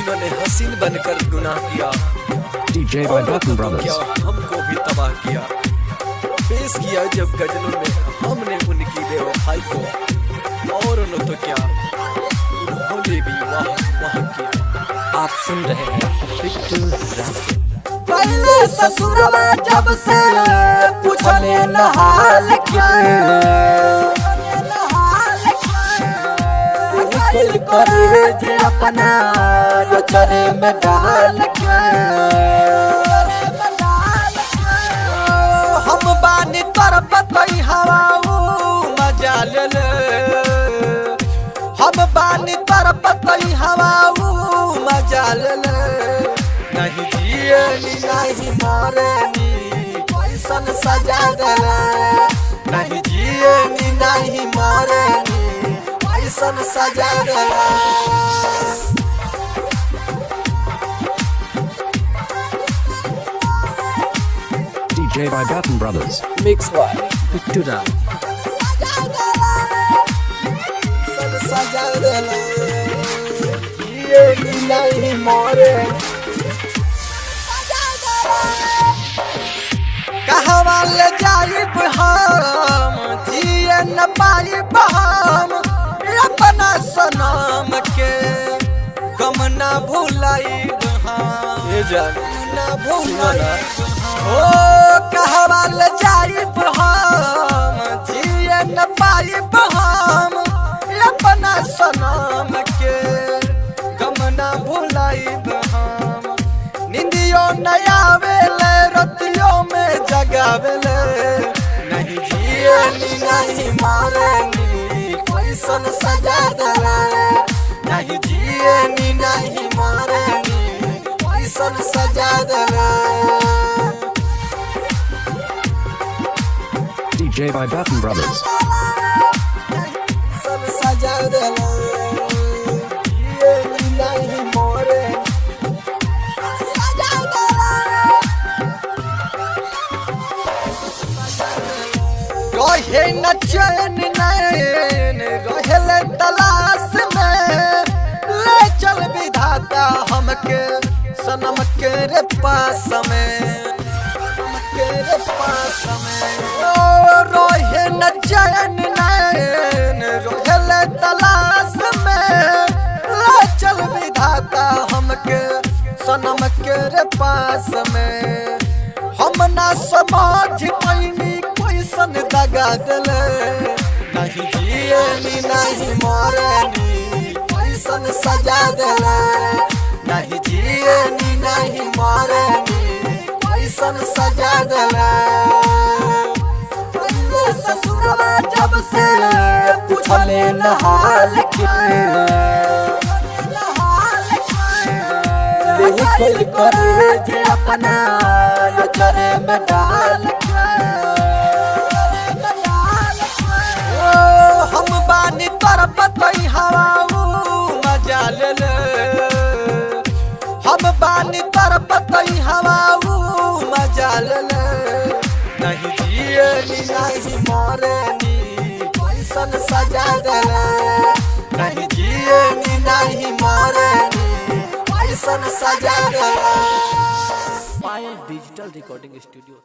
जिन्होंने हसीन बनकर गुनाह किया, DJ by Button Brothers. क्या हमको भी तबाह किया। पेश किया जब गजलों में हमने उनकी बेवफाई को, और उन्होंने तो क्या, उन्होंने भी वाह वाह किया। आप सुन रहे हैं बिट्टू राज। पहले ससुरवा जब से पूछले न हाल क्या, दिल करे जे अपना जो चरे में डाल के, हम बानी तर बतई हवा मजा ले ले, हम बानी तर बतई हवा मजा ले ले, नहीं जिए नी नहीं मरे नी कैसन सजा देले, नहीं जिए नी नहीं मरे नी कैसन सजा देले। DJ by Button Brothers. Mix by Bittu Raj. सजा देले, जिए नी नहीं मरे कहवा ले जाइब हम, जिए न पाइब हम अपना सनम के, गम न भुलाइब हम, ये जान न भुलाइब ओ कहवा ले जाइब हम, जिए न पाइब हम अपना सनम के, गम न भुलाइब हम, निंदियों न आवेले रतियों में जगावेले, नहीं जिए नी नहीं मारे नी कैसन सजा देले, नहीं जिए नी नहीं मारे नी कैसन सजा देले। DJ by Button Brothers. सब सजा देले, जिए नी नहीं मारे रहे न चैन नैन रहले तलाश में, ले चल विधाता हमके सनम के रे पास में, के रे पास में रहे न चैन नैन रहले तलाश में, ले चल विधाता हमके सनम के रे पास में, हम ना समझ पैनी कैसन दगा देले, नहीं जिए नी नहीं मरे नी कैसन सजा देले, नहीं जिए नी नहीं मरे नी कैसन सजा देले। पहले ससुरवा जब से पूछले न हाल के, दिल करे जे अपना जो चरे में डाल के, हम बानी तर बतई हवा मजा ले ले, हम बानी तर बतई हवा मजा ले ले, नहीं जिए नी नहीं मरे नी कैसन सजा देले, नहीं जिए नी नहीं मरे नी कैसन सजा देले। पायल डिजिटल रिकॉर्डिंग स्टूडियो।